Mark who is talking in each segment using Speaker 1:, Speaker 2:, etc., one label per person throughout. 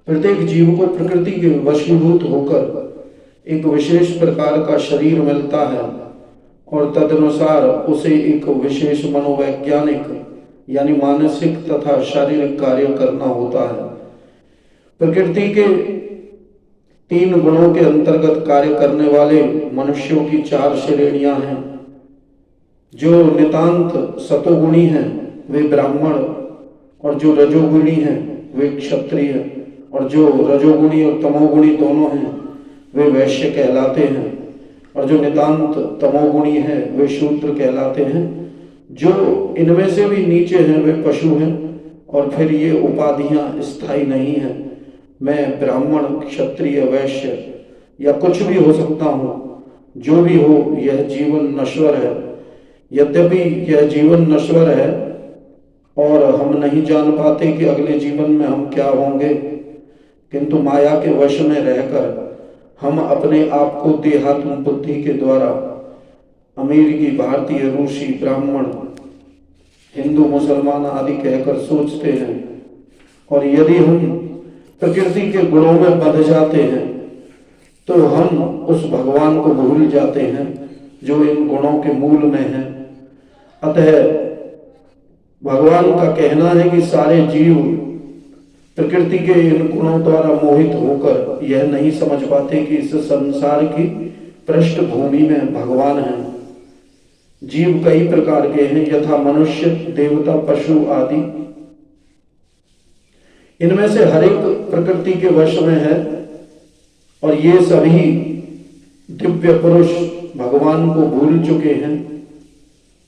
Speaker 1: प्रत्येक जीव को प्रकृति के वशीभूत होकर एक विशेष प्रकार का शरीर मिलता है और तदनुसार उसे एक विशेष मनोवैज्ञानिक यानी मानसिक तथा शारीरिक कार्य करना होता है। प्रकृति के 3 गुणों के अंतर्गत कार्य करने वाले मनुष्यों की 4 श्रेणियां हैं। जो नितांत सतोगुणी हैं वे ब्राह्मण, और जो रजोगुणी हैं वे क्षत्रिय, और जो रजोगुणी और तमोगुणी दोनों हैं वे वैश्य कहलाते हैं, और जो नितांत तमोगुणी हैं वे शूद्र कहलाते हैं। जो इनमें से भी नीचे हैं वे पशु हैं, और फिर ये उपाधियां स्थायी नहीं हैं। मैं ब्राह्मण, क्षत्रिय, वैश्य या कुछ भी हो सकता हूँ। जो भी हो, यह जीवन नश्वर है। यद्यपि यह जीवन नश्वर है और हम नहीं जान पाते कि अगले जीवन में हम क्या होंगे, किंतु माया के वश में रहकर हम अपने आप को देहात्म बुद्धि के द्वारा अमेरिकी, भारतीय, रूसी, ब्राह्मण, हिंदू, मुसलमान आदि कहकर सोचते हैं। और यदि हम प्रकृति के गुणों में बंध जाते हैं तो हम उस भगवान को भूल जाते हैं जो इन गुणों के मूल में है। अतः भगवान का कहना है कि सारे जीव प्रकृति के इन गुणों द्वारा मोहित होकर यह नहीं समझ पाते कि इस संसार की पृष्ठभूमि में भगवान है। जीव कई प्रकार के हैं, यथा मनुष्य, देवता, पशु आदि। इनमें से हर एक प्रकृति के वश में है, और ये सभी दिव्य पुरुष भगवान को भूल चुके हैं।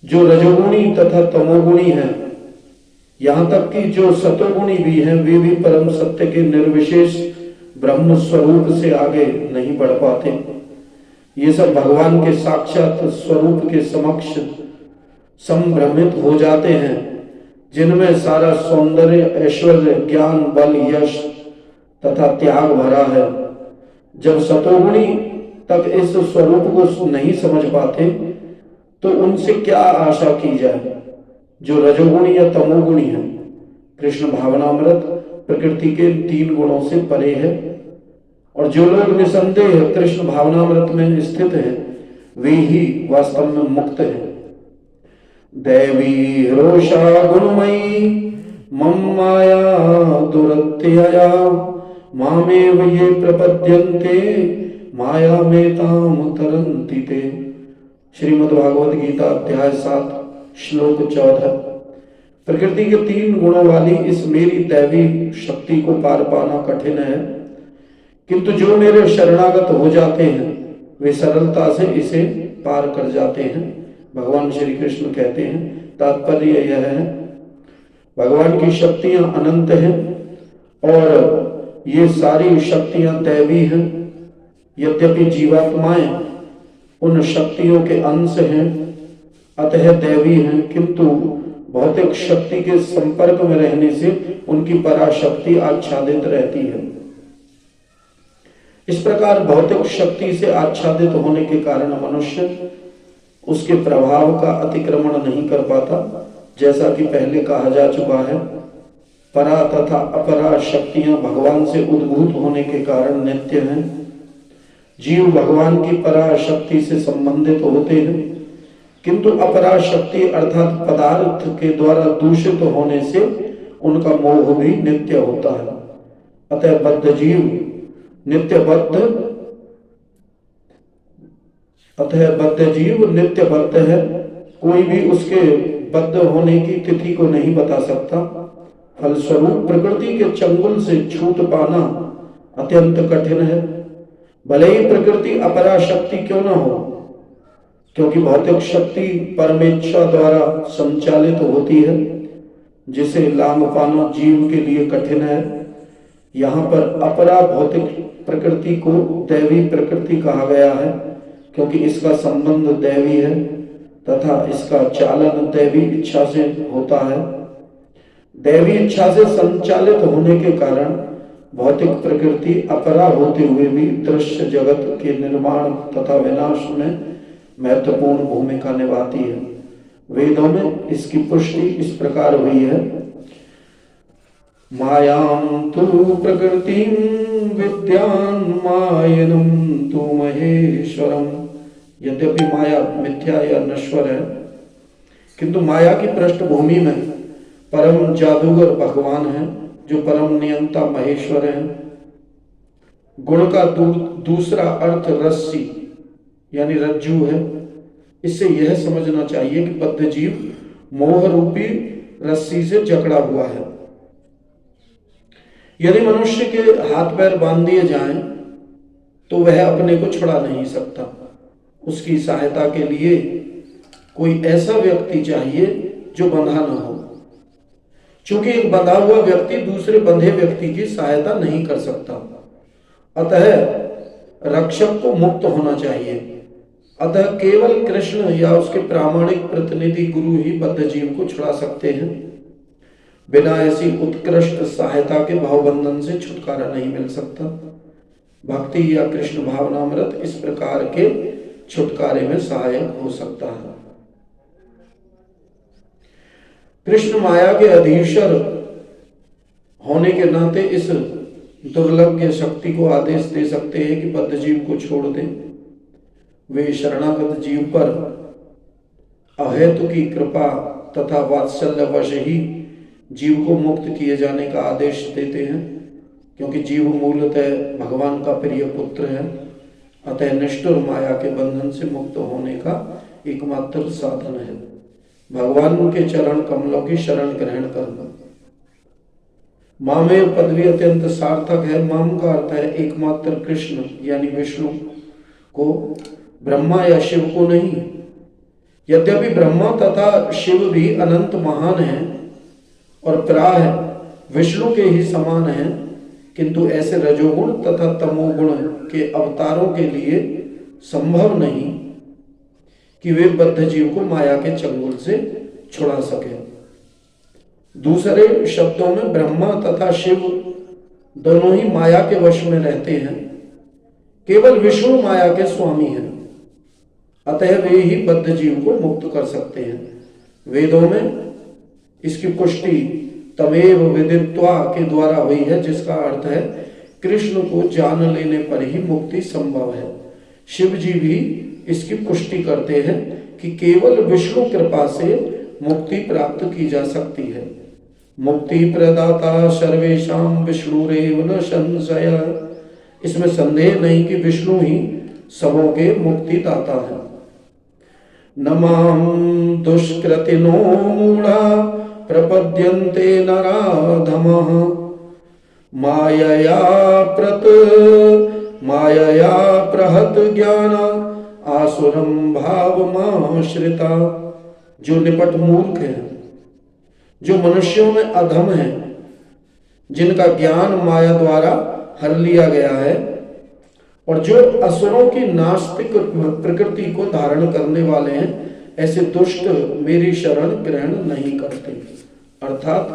Speaker 1: जो रजोगुणी तथा तमोगुणी हैं, यहां तक कि जो सतोगुणी भी हैं, वे भी परम सत्य के निर्विशेष ब्रह्म स्वरूप से आगे नहीं बढ़ पाते। ये सब भगवान के साक्षात स्वरूप के समक्ष संभ्रमित हो जाते हैं, जिनमें सारा सौंदर्य, ऐश्वर्य, ज्ञान, बल, यश तथा त्याग भरा है। जब सतोगुणी तक इस स्वरूप को नहीं समझ पाते तो उनसे क्या आशा की जाए जो रजोगुणी या तमोगुणी है। कृष्ण भावनामृत प्रकृति के 3 गुणों से परे है, और जो लोग निसंदेह कृष्ण भावनामृत में स्थित हैं वे ही वास्तव में मुक्त हैं। दैवी रोषा गुणमयी मम माया दुरत्यया मामेव ये प्रपद्यन्ते माया मेताम तरन्ति ते। श्रीमद् भागवत गीता अध्याय 7 श्लोक 14। प्रकृति के 3 गुणों वाली इस मेरी दैवी शक्ति को पार पाना कठिन है, किंतु जो मेरे शरणागत हो जाते हैं वे सरलता से इसे पार कर जाते हैं। भगवान श्री कृष्ण कहते हैं, तात्पर्य यह है भगवान की शक्तियां अनंत हैं और ये सारी शक्तियां दैवी हैं। यद्यपि जीवात्माएं उन शक्तियों के अंश हैं, अतः दैवी हैं, किंतु भौतिक शक्ति के संपर्क में रहने से उनकी पराशक्ति आच्छादित रहती है। इस प्रकार भौतिक शक्ति से आच्छादित होने के कारण मनुष्य उसके प्रभाव का अतिक्रमण नहीं कर पाता। जैसा कि पहले कहा जा चुका है, परा तथा अपरा शक्तियां भगवान से उद्भूत होने के कारण नित्य हैं। जीव भगवान की परा शक्ति से संबंधित होते हैं, किंतु अपरा शक्ति अर्थात पदार्थ के द्वारा दूषित होने से उनका मोह भी नित्य होता है। अतः बद्ध जीव नित्य बद्ध है। कोई भी उसके बद्ध होने की तिथि को नहीं बता सकता। फलस्वरूप प्रकृति के चंगुल से छूट पाना अत्यंत कठिन है, भले ही प्रकृति अपरा शक्ति क्यों न हो, क्योंकि भौतिक शक्ति परमेच्छा द्वारा संचालित होती है, जिसे लांग पाना जीव के लिए कठिन है। यहाँ पर अपरा भौतिक प्रकृति को दैवी प्रकृति कहा गया है, क्योंकि इसका संबंध दैवी है तथा इसका चालन दैवी इच्छा से होता है। दैवी इच्छा से संचालित होने के कारण भौतिक प्रकृति अपरा होते हुए भी दृश्य जगत के निर्माण तथा विनाश में महत्वपूर्ण भूमिका निभाती है। वेदों में इसकी पुष्टि इस प्रकार हुई है, मायां तु प्रकृतिं विद्यां मायनं तु महेश्वरम। यद्यपि माया मिथ्या या नश्वर है, किंतु माया की पृष्ठभूमि में परम जादूगर भगवान है, जो परम नियंता महेश्वर है। गुण का दूसरा अर्थ रस्सी यानी रज्जू है। इससे यह समझना चाहिए कि बद्ध जीव मोह रूपी रस्सी से जकड़ा हुआ है। यदि मनुष्य के हाथ पैर बांध दिए जाएं तो वह अपने को छुड़ा नहीं सकता। उसकी सहायता के लिए कोई ऐसा व्यक्ति चाहिए जो बंधा न हो। चूंकि एक बंधा हुआ व्यक्ति दूसरे बंधे व्यक्ति की सहायता नहीं कर सकता, अतः रक्षक को मुक्त होना चाहिए। अतः केवल कृष्ण या उसके प्रामाणिक प्रतिनिधि गुरु ही बद्ध जीव को छुड़ा सकते हैं। बिना ऐसी उत्कृष्ट सहायता के भावबंधन से छुटकारा नहीं मिल सकता। भक्ति या कृष्ण भावनामृत इस प्रकार के छुटकारे में सहायक हो सकता है। कृष्ण माया के अधीश्वर होने के नाते इस दुर्लभ शक्ति को आदेश दे सकते हैं कि बद्ध जीव को छोड़ दें। वे शरणागत जीव पर अहेतु की कृपा तथा वात्सल्यवश ही जीव को मुक्त किए जाने का आदेश देते हैं, क्योंकि जीव मूलतः भगवान का प्रिय पुत्र है। अतः निष्ठुर माया के बंधन से मुक्त होने का एकमात्र साधन है भगवान के चरण कमलों की शरण ग्रहण करना। मामेव पदवी अत्यंत सार्थक है। माम का अर्थ है एकमात्र कृष्ण यानी विष्णु को, ब्रह्मा या शिव को नहीं। यद्यपि ब्रह्मा तथा शिव भी अनंत महान हैं और प्राय विष्णु के ही समान हैं, किंतु ऐसे रजोगुण तथा तमोगुण के अवतारों के लिए संभव नहीं कि वे बद्ध जीव को माया के चंगुल से छुड़ा सके। दूसरे शब्दों में ब्रह्मा तथा शिव दोनों ही माया के वश में रहते हैं। केवल विष्णु माया के स्वामी हैं, अतः वे ही बद्ध जीव को मुक्त कर सकते हैं। वेदों में इसकी पुष्टि तमेव विदित्वा के द्वारा हुई है, जिसका अर्थ है कृष्ण को जान लेने पर ही मुक्ति संभव है। शिव जी भी इसकी पुष्टि करते हैं कि केवल विष्णु कृपा से मुक्ति प्राप्त की जा सकती है। मुक्ति प्रदाता सर्वेषां विष्णुरेव न संशय। इसमें संदेह नहीं कि विष्णु ही सबों के मुक्ति दाता है। नमाम दुष्कृतिनो मूढ़ा प्रपद्यन्ते नराधमः मायया प्रहत ज्ञान आसुरम भावमाश्रिता। जो निपट मूर्ख है, जो मनुष्यों में अधम है, जिनका ज्ञान माया द्वारा हर लिया गया है, और जो असुरों की नास्तिक प्रकृति को धारण करने वाले हैं, ऐसे दुष्ट मेरी शरण ग्रहण नहीं करते। अर्थात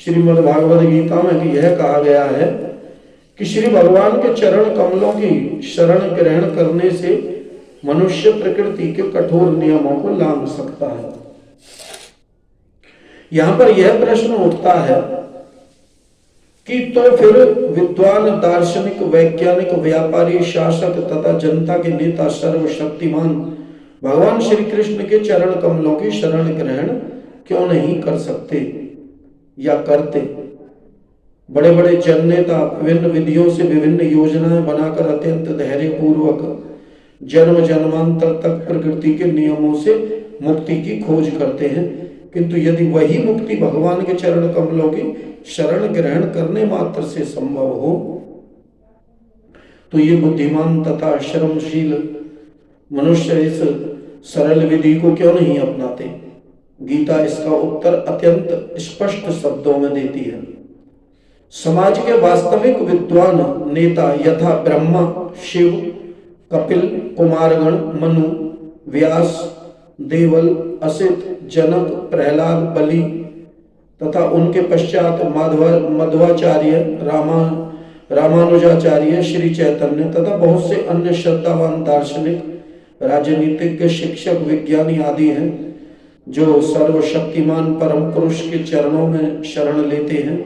Speaker 1: श्रीमद् भागवत गीता में यह कहा गया है कि श्री भगवान के चरण कमलों की शरण ग्रहण करने से मनुष्य प्रकृति के कठोर नियमों को लांघ सकता है। यहां पर यह प्रश्न उठता है कि तो फिर विद्वान, दार्शनिक, वैज्ञानिक, व्यापारी, शासक तथा जनता के नेता, सर्वशक्तिमान भगवान श्री कृष्ण के चरण कमलों की शरण ग्रहण क्यों नहीं कर सकते या करते? बड़े बड़े जननेता विभिन्न विधियों से विभिन्न योजनाएं बनाकर अत्यंत धैर्य पूर्वक जन्म जन्मांतर तक प्रकृति के नियमों से मुक्ति की खोज करते हैं, किंतु यदि वही मुक्ति भगवान के चरण कमलों की शरण ग्रहण करने मात्र से संभव हो, तो ये बुद्धिमान तथा श्रमशील मनुष्य इस सरल विधि को क्यों नहीं अपनाते? गीता इसका उत्तर अत्यंत स्पष्ट शब्दों में देती है। समाज के वास्तविक विद्वान नेता यथा ब्रह्मा, शिव, कपिल, कुमारगण, मनु, व्यास, देवल, असित, जनक, प्रहलाद, बलि तथा उनके पश्चात मध्वाचार्य, रामानुजाचार्य, श्री चैतन्य तथा बहुत से अन्य श्रद्धावान दार्शनिक, राजनीतिज्ञ, शिक्षक, विज्ञानी आदि हैं। जो सर्वशक्तिमान परम पुरुष के चरणों में शरण लेते हैं।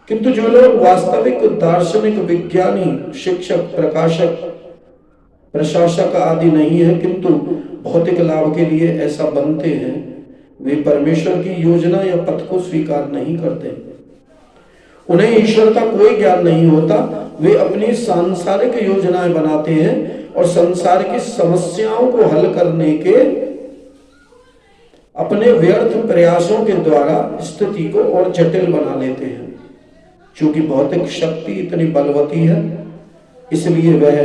Speaker 1: किंतु जो लोग वास्तविक दार्शनिक, विज्ञानी, शिक्षक, प्रकाशक, प्रशासक आदि नहीं है, किंतु भौतिक लाभ के लिए ऐसा बनते हैं, वे परमेश्वर की योजना या पथ को स्वीकार नहीं करते। उन्हें ईश्वर का कोई ज्ञान नहीं होता। वे अपनी सांसारिक योजनाएं बनाते हैं और संसार की समस्याओं को हल करने के अपने व्यर्थ प्रयासों के द्वारा स्थिति को और जटिल बना लेते हैं। क्योंकि भौतिक शक्ति इतनी बलवती है, इसलिए वह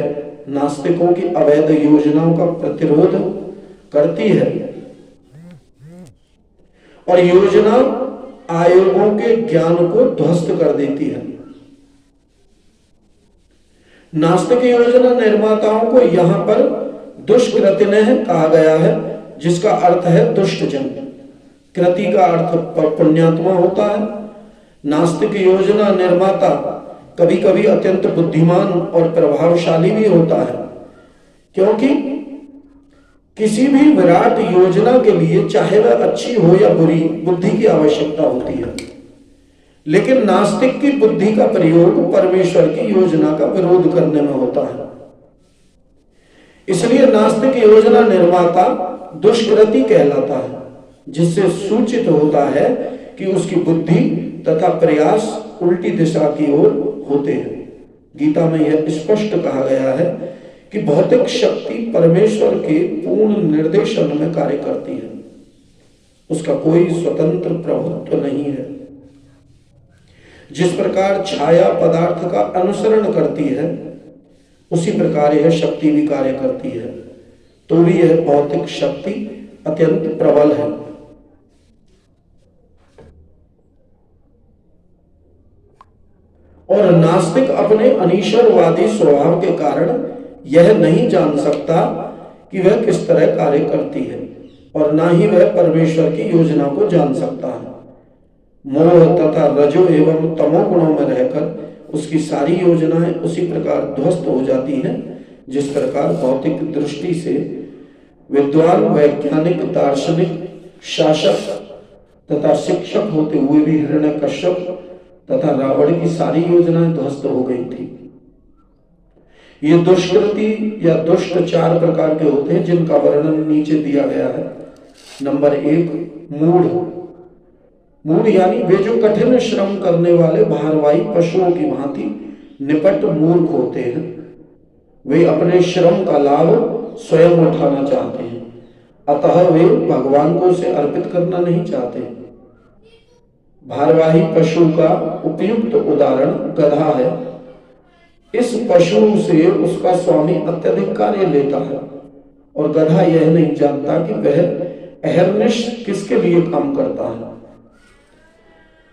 Speaker 1: नास्तिकों की अवैध योजनाओं का प्रतिरोध करती है और योजना आयोगों के ज्ञान को ध्वस्त कर देती है। नास्तिक योजना निर्माताओं को यहां पर दुष्कृतिनः कहा गया है, जिसका अर्थ है दुष्ट जन। कृति का अर्थ पुण्यात्मा होता है। नास्तिक योजना निर्माता कभी कभी अत्यंत बुद्धिमान और प्रभावशाली भी होता है, क्योंकि किसी भी विराट योजना के लिए, चाहे वह अच्छी हो या बुरी, बुद्धि की आवश्यकता होती है। लेकिन नास्तिक की बुद्धि का प्रयोग परमेश्वर की योजना का विरोध करने में होता है। इसलिए नास्तिक योजना निर्माता दुष्कृति कहलाता है, जिससे सूचित होता है कि उसकी बुद्धि तथा प्रयास उल्टी दिशा की ओर होते हैं। गीता में यह स्पष्ट कहा गया है कि भौतिक शक्ति परमेश्वर के पूर्ण निर्देशन में कार्य करती है। उसका कोई स्वतंत्र प्रभुत्व नहीं है। जिस प्रकार छाया पदार्थ का अनुसरण करती है, उसी प्रकार यह शक्ति भी कार्य करती है। तो भी यह भौतिक शक्ति अत्यंत प्रबल है। और नास्तिक अपने अनीश्वरवादी स्वभाव के कारण यह नहीं जान सकता कि वह किस तरह कार्य करती है, और ना ही वह परमेश्वर की योजना को जान सकता है। मोह तथा रजो एवं तमो गुणों में रहकर उसकी सारी योजनाएं उसी प्रकार ध्वस्त हो जाती हैं, जिस प्रकार भौतिक दृष्टि से विद्वान, वैज्ञानिक, दार्शनिक, शासक तथा शिक्षक होते हुए भी हिरण्यकश्यप तथा रावण की सारी योजनाएं ध्वस्त हो गई थी। ये दुष्कृति या दुष्ट 4 प्रकार के होते हैं, जिनका वर्णन नीचे दिया गया है। नंबर 1, मूढ़। मूढ़ यानी वे जो कठिन श्रम करने वाले भारवाही पशुओं की भांति निपट मूर्ख होते हैं। वे अपने श्रम का लाभ स्वयं उठाना चाहते हैं, अतः वे भगवान को उसे अर्पित करना नहीं चाहते। भारवाही पशु का उपयुक्त उदाहरण गधा है। इस पशु से उसका स्वामी अत्यधिक कार्य लेता है और गधा यह नहीं जानता कि वह अहर्निश किसके लिए काम करता है।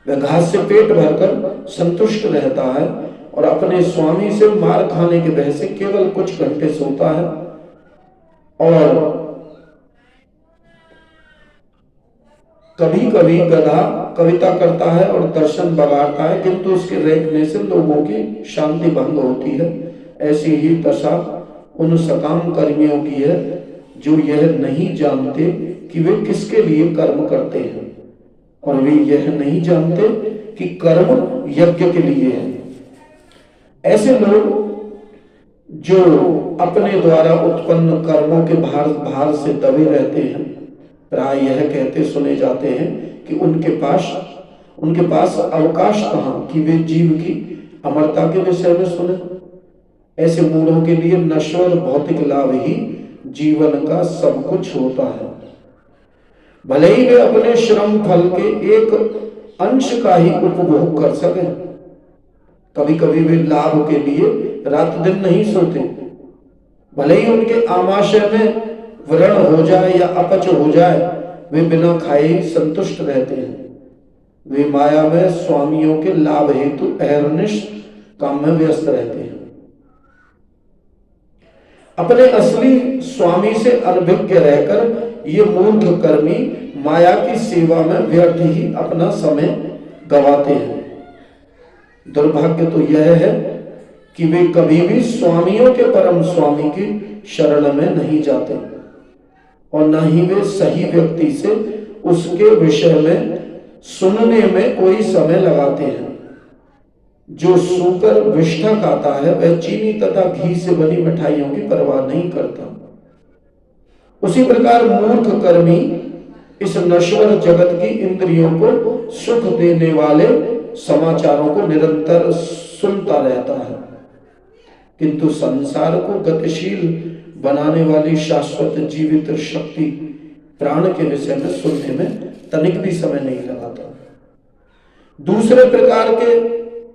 Speaker 1: वह घास से पेट भरकर संतुष्ट रहता है और अपने स्वामी से मार खाने के भय से केवल कुछ घंटे सोता है और कभी कभी गधा कविता करता है और दर्शन बगाड़ता है, किंतु उसके रेंकने से लोगों की शांति भंग होती है। ऐसी ही दशा उन सकाम कर्मियों की है जो यह नहीं जानते कि वे किसके लिए कर्म करते हैं, और वे यह नहीं जानते कि कर्म यज्ञ के लिए है। ऐसे लोग जो अपने द्वारा उत्पन्न कर्मों के भार से दबे रहते हैं, प्राय यह कहते सुने जाते हैं कि उनके पास अवकाश कहां कि वे जीव की अमरता के विषय में सुने। ऐसे मूढ़ों के लिए नश्वर भौतिक लाभ ही जीवन का सब कुछ होता है। भले ही वे अपने श्रम फल के एक अंश का ही उपभोग कर सके। कभी कभी वे लाभ के लिए रात दिन नहीं सोते। भले ही उनके आमाशय में व्रण हो जाए या अपच हो जाए, वे बिना खाए ही संतुष्ट रहते हैं। वे माया में स्वामियों के लाभ हेतु अहर्निश काम में व्यस्त रहते हैं। अपने असली स्वामी से अनभिज्ञ रहकर ये मूर्ख कर्मी माया की सेवा में व्यर्थ ही अपना समय गवाते हैं। दुर्भाग्य तो यह है कि वे कभी भी स्वामियों के परम स्वामी की शरण में नहीं जाते और न ही वे सही व्यक्ति से उसके विषय में सुनने में कोई समय लगाते हैं। जो सूकर विष्ठा खाता है वह चीनी तथा घी से बनी मिठाइयों की परवाह नहीं करता। उसी प्रकार मूर्ख कर्मी इस नश्वर जगत की इंद्रियों को सुख देने वाले समाचारों को निरंतर सुनता रहता है, किंतु संसार को गतिशील बनाने वाली शाश्वत जीवित शक्ति प्राण के विषय में सुनने में तनिक भी समय नहीं लगाता। दूसरे प्रकार के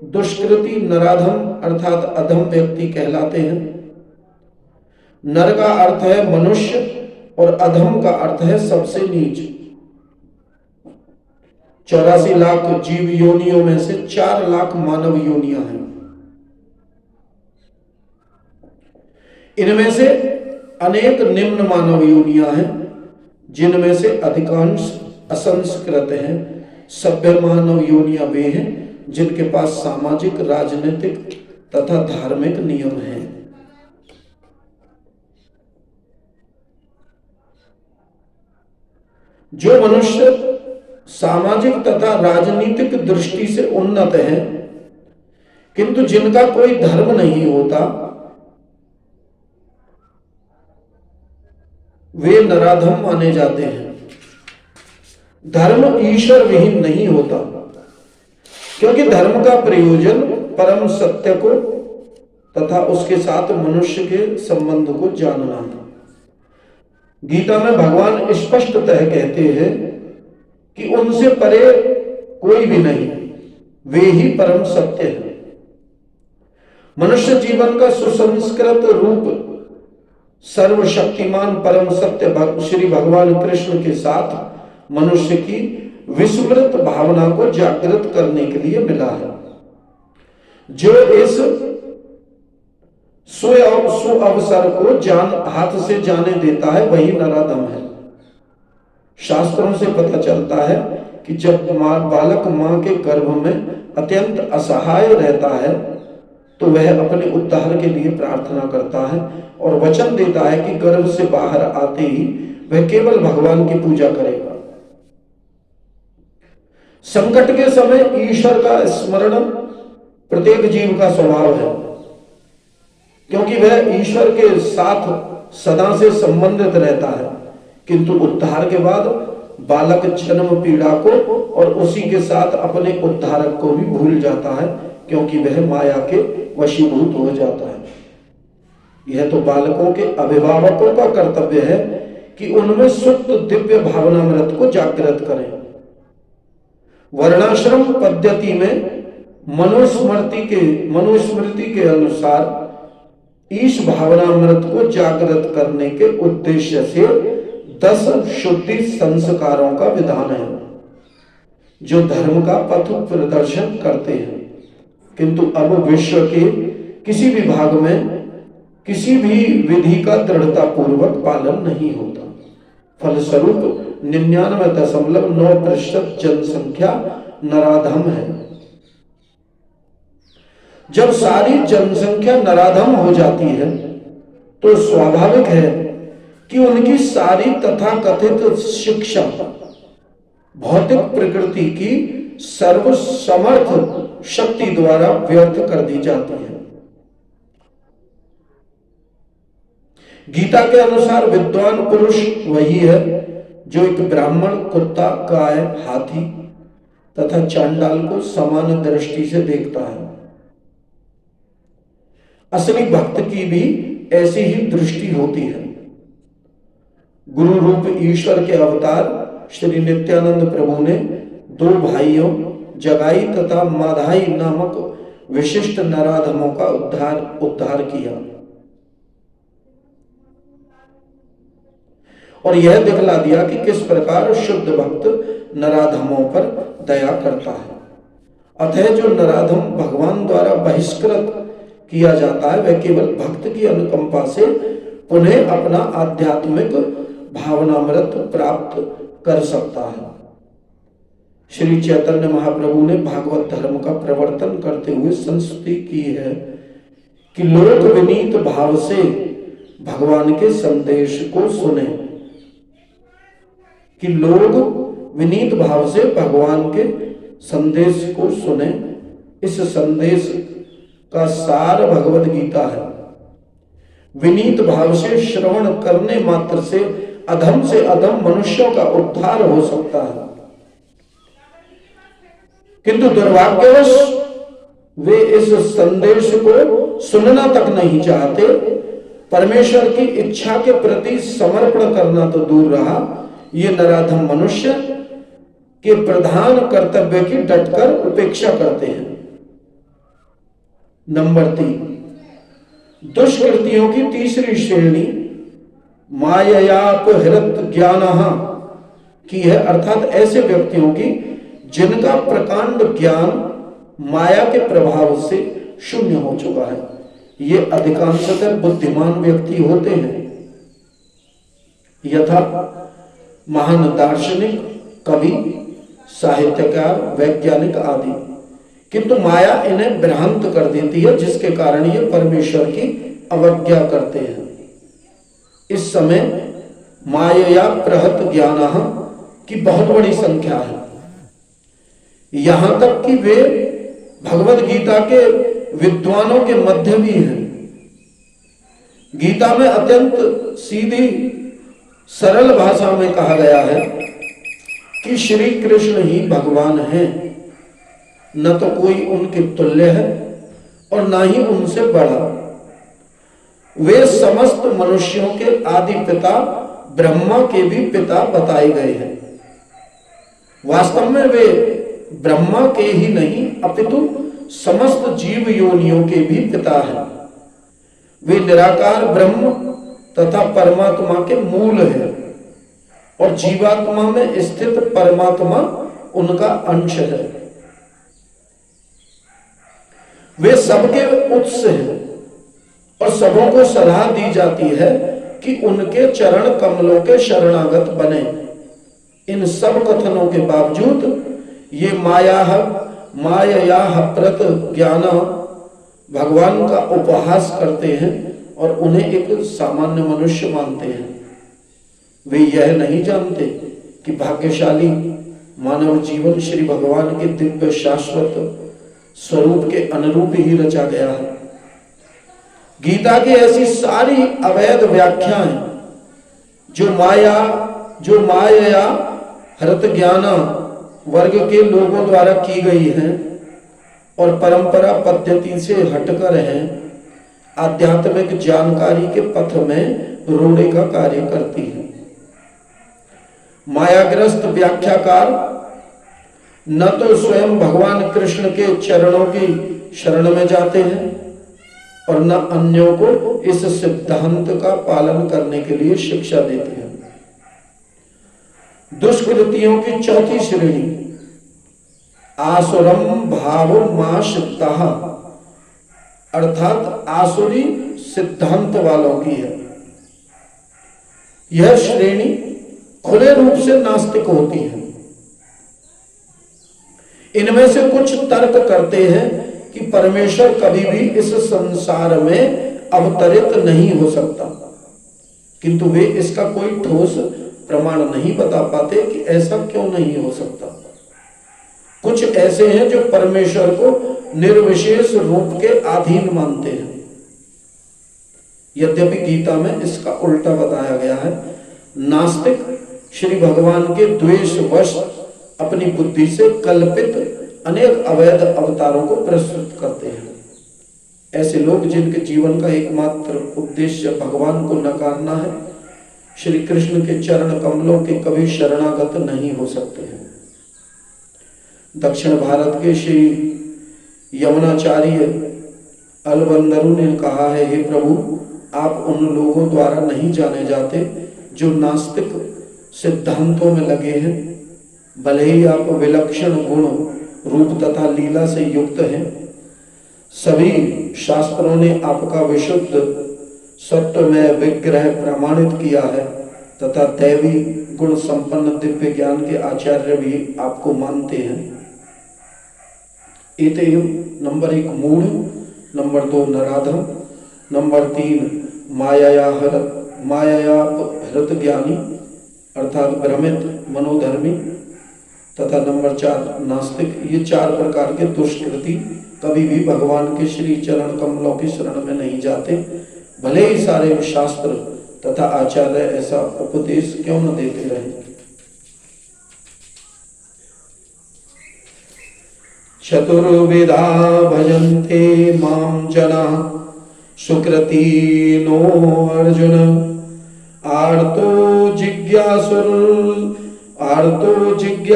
Speaker 1: दुष्कृति नराधम अर्थात अधम व्यक्ति कहलाते हैं। नर का अर्थ है मनुष्य और अधम का अर्थ है सबसे नीच। 84 लाख जीव योनियों में से 4 लाख मानव योनियां हैं। इनमें से अनेक निम्न मानव योनियां हैं, जिनमें से अधिकांश असंस्कृत हैं। सभ्य मानव योनियां वे हैं जिनके पास सामाजिक, राजनीतिक तथा धार्मिक नियम हैं। जो मनुष्य सामाजिक तथा राजनीतिक दृष्टि से उन्नत हैं, किंतु जिनका कोई धर्म नहीं होता, वे नराधम माने जाते हैं। धर्म ईश्वर विहीन नहीं होता, क्योंकि धर्म का प्रयोजन परम सत्य को तथा उसके साथ मनुष्य के संबंध को जानना है। गीता में भगवान स्पष्टतः कहते हैं कि उनसे परे कोई भी नहीं, वे ही परम सत्य है। मनुष्य जीवन का सुसंस्कृत रूप सर्वशक्तिमान परम सत्य श्री भगवान कृष्ण के साथ मनुष्य की विस्मृत भावना को जागृत करने के लिए मिला है। जो इस सुअवसर को हाथ से जाने देता है वही नराधम है। शास्त्रों से पता चलता है कि जब बालक मां के गर्भ में अत्यंत असहाय रहता है तो वह अपने उद्धार के लिए प्रार्थना करता है और वचन देता है कि गर्भ से बाहर आते ही वह केवल भगवान की पूजा करेगा। संकट के समय ईश्वर का स्मरण प्रत्येक जीव का स्वभाव है, क्योंकि वह ईश्वर के साथ सदा से संबंधित रहता है। किंतु उद्धार के बाद बालक जन्म पीड़ा को और उसी के साथ अपने उद्धारक को भी भूल जाता है, क्योंकि वह माया के वशीभूत हो जाता है। यह तो बालकों के अभिभावकों का कर्तव्य है कि उनमें सुप्त दिव्य भावनामृत को जागृत करें। वर्णाश्रम पद्धति में मनुस्मृति के अनुसार ईश भावनामृत को जागृत करने के उद्देश्य से 10 शुद्धि संस्कारों का विधान है, जो धर्म का पथ प्रदर्शन करते हैं। किंतु अब विश्व के किसी भी भाग में किसी भी विधि का दृढ़ता पूर्वक पालन नहीं होता। फलस्वरूप 99.9% जनसंख्या नराधम है। जब सारी जनसंख्या नराधम हो जाती है तो स्वाभाविक है कि उनकी सारी तथाकथित शिक्षा भौतिक प्रकृति की सर्वसमर्थ शक्ति द्वारा व्यर्थ कर दी जाती है। गीता के अनुसार विद्वान पुरुष वही है जो एक ब्राह्मण, कुत्ता, गाय, हाथी तथा चांडाल को समान दृष्टि से देखता है। असली भक्त की भी ऐसी ही दृष्टि होती है। गुरु रूप ईश्वर के अवतार श्री नित्यानंद प्रभु ने 2 भाइयों जगाई तथा माधाई नामक विशिष्ट नराधमों का उद्धार किया और यह दिखला दिया कि किस प्रकार शुद्ध भक्त नराधमों पर दया करता है। अतः जो नराधम भगवान द्वारा बहिष्कृत किया जाता है वह केवल भक्त की अनुकंपा से पुनः अपना आध्यात्मिक भावनामृत प्राप्त कर सकता है। श्री चैतन्य महाप्रभु ने भागवत धर्म का प्रवर्तन करते हुए संस्तुति की है कि लोग विनीत भाव से भगवान के संदेश को सुने कि लोग विनीत भाव से भगवान के संदेश को सुने। इस संदेश का सार भगवद गीता है। विनीत भाव से श्रवण करने मात्र से अधम मनुष्यों का उद्धार हो सकता है, किंतु दुर्भाग्यवश वे इस संदेश को सुनना तक नहीं चाहते। परमेश्वर की इच्छा के प्रति समर्पण करना तो दूर रहा, ये नराधम मनुष्य के प्रधान कर्तव्य की डटकर उपेक्षा करते हैं। नंबर 3, दुष्कृतियों की तीसरी श्रेणी माययापहृत ज्ञानः की है, अर्थात ऐसे व्यक्तियों की जिनका प्रकांड ज्ञान माया के प्रभाव से शून्य हो चुका है। ये अधिकांशतः बुद्धिमान व्यक्ति होते हैं, यथा महान दार्शनिक, कवि, साहित्यकार, वैज्ञानिक आदि, किंतु माया इन्हें भ्रांत कर देती है, जिसके कारण ये परमेश्वर की अवज्ञा करते हैं। इस समय मायया प्रहत ज्ञानः की बहुत बड़ी संख्या है, यहां तक कि वे भगवद गीता के विद्वानों के मध्य भी हैं। गीता में अत्यंत सीधी सरल भाषा में कहा गया है कि श्री कृष्ण ही भगवान हैं, न तो कोई उनके तुल्य है और न ही उनसे बड़ा। वे समस्त मनुष्यों के आदि पिता ब्रह्मा के भी पिता बताए गए हैं। वास्तव में वे ब्रह्मा के ही नहीं अपितु समस्त जीव योनियों के भी पिता हैं। वे निराकार ब्रह्म तथा परमात्मा के मूल हैं और जीवात्मा में स्थित परमात्मा उनका अंश है। वे सबके उत्स हैं और सबों को सलाह दी जाती है कि उनके चरण कमलों के शरणागत बने। इन सब कथनों के बावजूद ये मायया प्रत ज्ञान भगवान का उपहास करते हैं और उन्हें एक सामान्य मनुष्य मानते हैं। वे यह नहीं जानते कि भाग्यशाली मानव जीवन श्री भगवान के दिव्य शाश्वत स्वरूप के अनुरूप ही रचा गया है। गीता की ऐसी सारी अवैध व्याख्याएं जो मायया हृत ज्ञान वर्ग के लोगों द्वारा की गई हैं और परंपरा पद्धति से हटकर हैं, आध्यात्मिक जानकारी के पथ में रोड़े का कार्य करती है। मायाग्रस्त व्याख्याकार न तो स्वयं भगवान कृष्ण के चरणों की शरण में जाते हैं और न अन्यों को इस सिद्धांत का पालन करने के लिए शिक्षा देते हैं। दुष्कृतियों की चौथी श्रेणी आसुरम भावमाश्रितः अर्थात आसुरी सिद्धांत वालों की है। यह श्रेणी खुले रूप से नास्तिक होती है। इनमें से कुछ तर्क करते हैं कि परमेश्वर कभी भी इस संसार में अवतरित नहीं हो सकता, किंतु वे इसका कोई ठोस प्रमाण नहीं बता पाते कि ऐसा क्यों नहीं हो सकता। कुछ ऐसे हैं जो परमेश्वर को निर्विशेष रूप के अधीन मानते हैं, यद्यपि गीता में इसका उल्टा बताया गया है। नास्तिक श्री भगवान के द्वेषवश अपनी बुद्धि से कल्पित अनेक अवैध अवतारों को प्रस्तुत करते हैं। ऐसे लोग जिनके जीवन का एकमात्र उद्देश्य भगवान को नकारना है, श्री कृष्ण के चरण कमलों के कभी शरणागत नहीं हो सकते हैं। दक्षिण भारत के श्री यमुनाचार्य अलबंदरु ने कहा है, हे प्रभु, आप उन लोगों द्वारा नहीं जाने जाते जो नास्तिक सिद्धांतों में लगे हैं। भले ही आप विलक्षण गुण रूप तथा लीला से युक्त हैं, सभी शास्त्रों ने आपका विशुद्ध सत्वमय विग्रह प्रमाणित किया है तथा दैवी गुण संपन्न दिव्य ज्ञान के आचार्य भी आपको मानते हैं। एतएव नंबर 1 मूढ़, नंबर 2 नराधम, नंबर 3 मायापहृत ज्ञानी, अर्थात भ्रमित मनोधर्मी तथा नंबर 4 नास्तिक। ये 4 प्रकार के दुष्कृति कभी भी भगवान के श्री चरण कमलों की शरण में नहीं जाते, भले ही सारे शास्त्र तथा आचार्य ऐसा उपदेश क्यों न देते रहे। चतुर्विधा भजन्ते मां जनाः सुकृतिनो अर्जुन आर्तो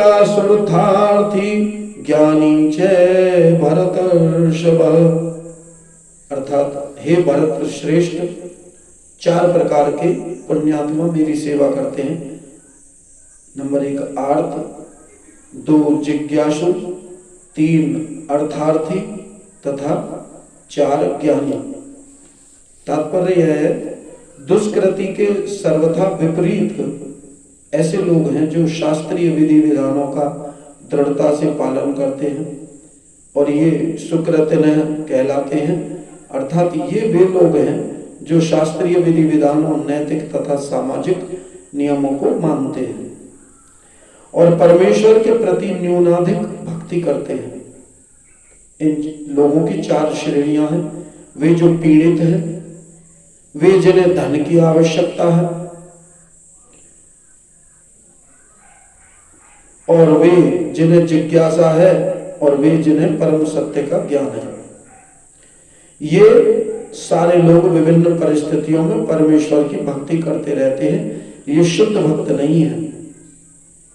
Speaker 1: जिज्ञासुर्थार्थी ज्ञानी च भरतर्षभ। अर्थात हे भरत श्रेष्ठ, 4 प्रकार के पुण्यात्मा मेरी सेवा करते हैं। नंबर 1 आर्त, 2 जिज्ञासु, 3 अर्थार्थी तथा 4 ज्ञानी। तात्पर्य यह है, दुष्कृति के सर्वथा विपरीत ऐसे लोग हैं जो शास्त्रीय विधि विधानों का दृढ़ता से पालन करते हैं और ये सुकृतिनः कहलाते हैं। अर्थात ये वे लोग हैं जो शास्त्रीय विधि विधानों, नैतिक तथा सामाजिक नियमों को मानते हैं और परमेश्वर के प्रति न्यूनाधिक भक्ति करते हैं। इन लोगों की 4 श्रेणियां हैं। वे जो पीड़ित हैं, वे जिन्हें धन की आवश्यकता है और वे जिन्हें जिज्ञासा है और वे जिन्हें परम सत्य का ज्ञान है। ये सारे लोग विभिन्न परिस्थितियों में परमेश्वर की भक्ति करते रहते हैं। ये शुद्ध भक्त नहीं है,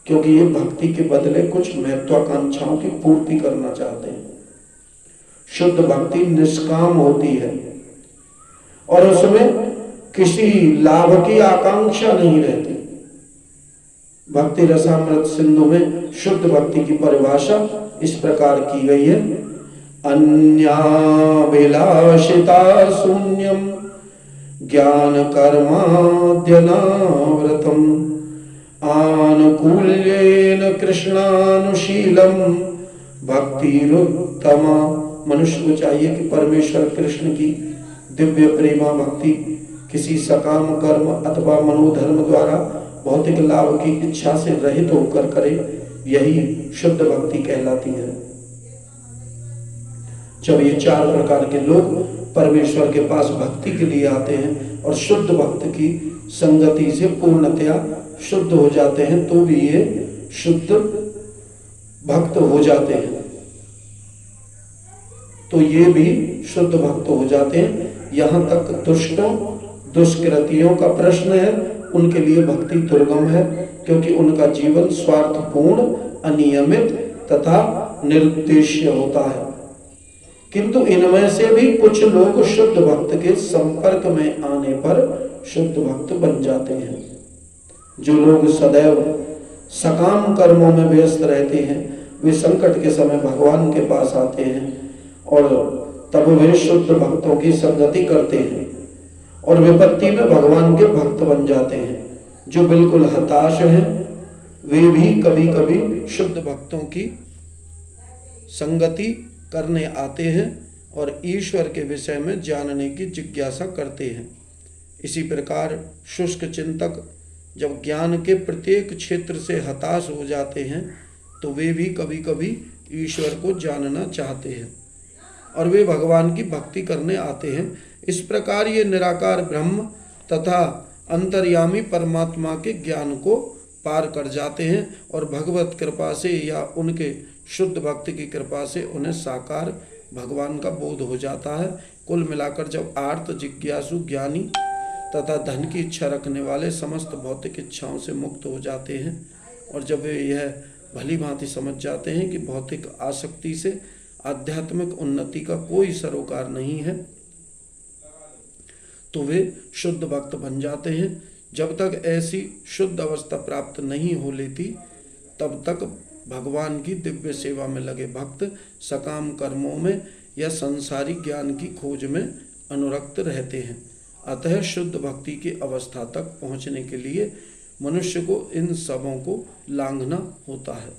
Speaker 1: क्योंकि ये भक्ति के बदले कुछ महत्वाकांक्षाओं की पूर्ति करना चाहते हैं। शुद्ध भक्ति निष्काम होती है और उसमें किसी लाभ की आकांक्षा नहीं रहती। भक्ति रसामृत सिंधु में शुद्ध भक्ति की परिभाषा इस प्रकार की गई है। अन्याभिलाषिता शून्यम ज्ञान कर्माद्यनाव्रतम आनुकूल्येन कृष्णानुशीलम भक्तिरुत्तमा। मनुष्य को चाहिए कि परमेश्वर कृष्ण की दिव्य प्रेमा भक्ति किसी सकाम कर्म अथवा मनोधर्म द्वारा भौतिक लाभ की इच्छा से रहित होकर करे। यही शुद्ध भक्ति कहलाती है। जब ये 4 प्रकार के लोग परमेश्वर के पास भक्ति के लिए आते हैं और शुद्ध भक्त की संगति से पूर्णतया शुद्ध हो जाते हैं, तो भी ये शुद्ध भक्त हो जाते हैं। तो ये भी शुद्ध भक्त हो जाते हैं। यहाँ तक दुष्टों दुष्कृतियों का प्रश्न है, उनके लिए भक्ति दुर्गम है, क्योंकि उनका जीवन स्वार्थपूर्ण, अनियमित तथा निरुद्देश्य होता है। किंतु इनमें से भी कुछ लोग शुद्ध भक्त के संपर्क में आने पर शुद्ध भक्त बन जाते हैं। जो लोग सदैव सकाम कर्मों में व्यस्त रहते हैं, वे संकट के समय भगवान के पास आते हैं और तब वे शुद्ध भक्तों की संगति करते हैं और विपत्ति में भगवान के भक्त बन जाते हैं। जो बिल्कुल हताश हैं, वे भी कभी कभी शुद्ध भक्तों की संगति करने आते हैं और ईश्वर के विषय में जानने की जिज्ञासा करते हैं। इसी प्रकार शुष्क चिंतक जब ज्ञान के प्रत्येक क्षेत्र से हताश हो जाते हैं, तो वे भी कभी कभी ईश्वर को जानना चाहते हैं और वे भगवान की भक्ति करने आते हैं। इस प्रकार ये निराकार ब्रह्म तथा अंतर्यामी परमात्मा के ज्ञान को पार कर जाते हैं और भगवत कृपा से या उनके शुद्ध भक्ति की कृपा से उन्हें साकार भगवान का बोध हो जाता है। कुल मिलाकर जब आर्त, जिज्ञासु, ज्ञानी तथा धन की इच्छा रखने वाले समस्त भौतिक इच्छाओं से मुक्त हो जाते हैं और जब वे यह भली भांति समझ जाते हैं कि भौतिक आसक्ति से आध्यात्मिक उन्नति का कोई सरोकार नहीं है, तो वे शुद्ध भक्त बन जाते हैं। जब तक ऐसी शुद्ध अवस्था प्राप्त नहीं हो लेती, तब तक भगवान की दिव्य सेवा में लगे भक्त सकाम कर्मों में या संसारी ज्ञान की खोज में अनुरक्त रहते हैं। अतः शुद्ध भक्ति की अवस्था तक पहुँचने के लिए मनुष्य को इन सबों को लांघना होता है।